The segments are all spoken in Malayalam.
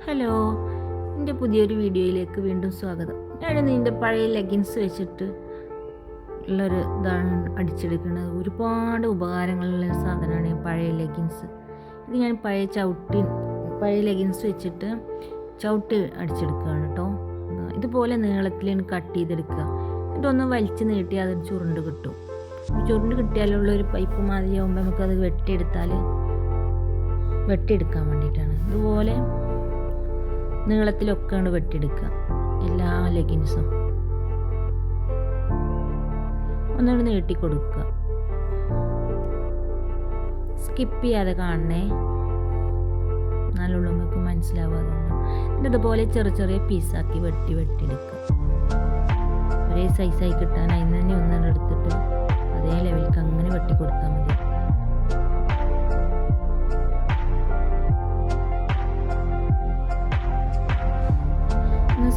ഹലോ, എൻ്റെ പുതിയൊരു വീഡിയോയിലേക്ക് വീണ്ടും സ്വാഗതം. ഞാനിന്ന് എൻ്റെ പഴയ ലെഗിൻസ് വെച്ചിട്ട് ഉള്ളൊരു ഇതാണ് അടിച്ചെടുക്കുന്നത്. ഒരുപാട് ഉപകാരങ്ങളുള്ള സാധനമാണ് ഈ പഴയ ലെഗിൻസ്. ഇത് ഞാൻ പഴയ ലെഗിൻസ് വെച്ചിട്ട് ചവിട്ടി അടിച്ചെടുക്കുകയാണ് കേട്ടോ. ഇതുപോലെ നീളത്തിൽ കട്ട് ചെയ്തെടുക്കുക. എന്നിട്ടൊന്ന് വലിച്ച് നീട്ടി അതിന് ചുരുണ്ട് കിട്ടും. ചുരുണ്ട് കിട്ടിയാലുള്ളൊരു പൈപ്പ് മാതിരി ആകുമ്പോൾ നമുക്കത് വെട്ടിയെടുക്കാൻ വേണ്ടിയിട്ടാണ്. ഇതുപോലെ നീളത്തിലൊക്കെ ആണ് വെട്ടിയെടുക്കുക എല്ലാ ലെഗിൻസും. ഒന്നുകൂടി നീട്ടി കൊടുക്കുക. സ്കിപ്പ് ചെയ്യാതെ കാണണേ, നല്ലോണം നിങ്ങൾക്ക് മനസ്സിലാവാതുകൊണ്ട്. എന്നിട്ട് ഇതുപോലെ ചെറിയ പീസാക്കി വെട്ടിയെടുക്കുക. ഒരേ സൈസായി കിട്ടാൻ അതിന് തന്നെ ഒന്നെണ്ണം എടുത്തിട്ട് അതേ ലെവലിലേക്ക് അങ്ങനെ വെട്ടി കൊടുത്താൽ മതി.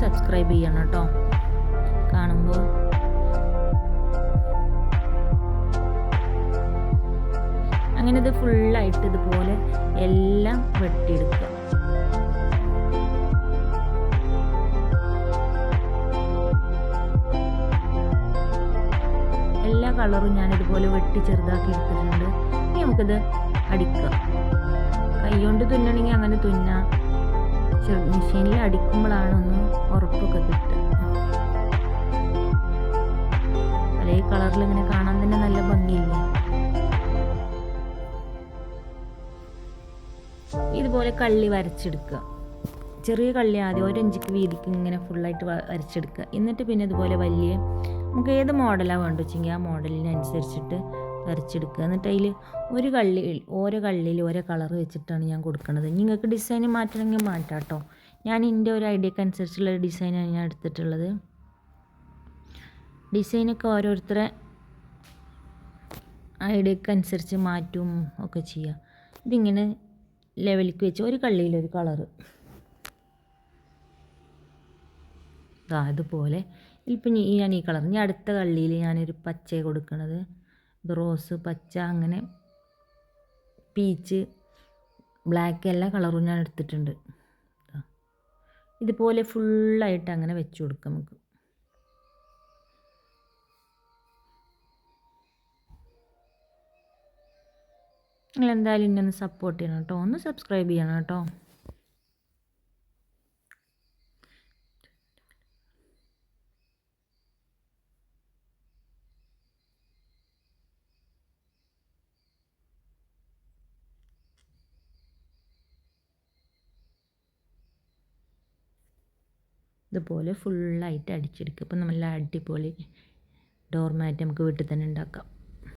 സബ്സ്ക്രൈബ് ചെയ്യണം കേട്ടോ കാണുമ്പോൾ. അങ്ങനെ ഇത് ഫുള്ളായിട്ട് ഇതുപോലെ എല്ലാം വെട്ടിയെടുക്കുക. എല്ലാ കളറും ഞാനിതുപോലെ വെട്ടി ചെറുതാക്കി എടുത്തിട്ടുണ്ട്. ഇനി നമുക്കിത് അടിക്കാം. കൈ കൊണ്ട് തുന്നണമെങ്കിൽ അങ്ങനെ തുന്നാം. മെഷീനിൽ അടിക്കുമ്പോഴാണ് ഒന്ന് ഉറപ്പൊക്കെ കിട്ടുക. പല കളറിൽ ഇങ്ങനെ കാണാൻ തന്നെ നല്ല ഭംഗിയില്ലേ. ഇതുപോലെ കള്ളി വരച്ചെടുക്കുക. ചെറിയ കള്ളി ആദ്യം 1 ഇഞ്ച് വീതിക്ക് ഇങ്ങനെ ഫുള്ളായിട്ട് വരച്ചെടുക്കുക. എന്നിട്ട് പിന്നെ ഇതുപോലെ വലിയ നമുക്ക് ഏത് മോഡലാണ് വേണ്ട വെച്ചെങ്കിൽ ആ മോഡലിനനുസരിച്ചിട്ട് വരച്ചെടുക്കുക. എന്നിട്ട് അതിൽ ഓരോ കള്ളിയിൽ ഓരോ കളർ വെച്ചിട്ടാണ് ഞാൻ കൊടുക്കുന്നത്. നിങ്ങൾക്ക് ഡിസൈൻ മാറ്റണമെങ്കിൽ മാറ്റാം കേട്ടോ. ഞാൻ എൻ്റെ ഒരു ഐഡിയക്ക് അനുസരിച്ചുള്ള ഡിസൈനാണ് ഞാൻ എടുത്തിട്ടുള്ളത്. ഡിസൈനൊക്കെ ഓരോരുത്തരെ ഐഡിയക്ക് അനുസരിച്ച് മാറ്റും ഒക്കെ ചെയ്യാം. ഇതിങ്ങനെ ലെവലിക്ക് വെച്ച് ഒരു കള്ളിയിലൊരു കളറ് ഇതുപോലെ. ഇപ്പം ഞാൻ ഈ കളർ ഇനി അടുത്ത കള്ളിയിൽ ഞാനൊരു പച്ച കൊടുക്കണത്. ഇത് റോസ്, പച്ച, അങ്ങനെ പീച്ച്, ബ്ലാക്ക് എല്ലാ കളറും ഞാൻ എടുത്തിട്ടുണ്ട്. ഇതുപോലെ ഫുള്ളായിട്ട് അങ്ങനെ വെച്ച് കൊടുക്കാം നമുക്ക്. നിങ്ങൾ എന്തായാലും ഇന്നെ ഒന്ന് സപ്പോർട്ട് ചെയ്യണം കേട്ടോ. ഒന്ന് സബ്സ്ക്രൈബ് ചെയ്യണം കേട്ടോ. ഇതുപോലെ ഫുള്ളായിട്ട് അടിച്ചെടുക്കുക. അപ്പം നല്ല അടിപൊളി ഡോർ മാറ്റ് നമുക്ക് വീട്ടിൽ തന്നെ ഉണ്ടാക്കാം.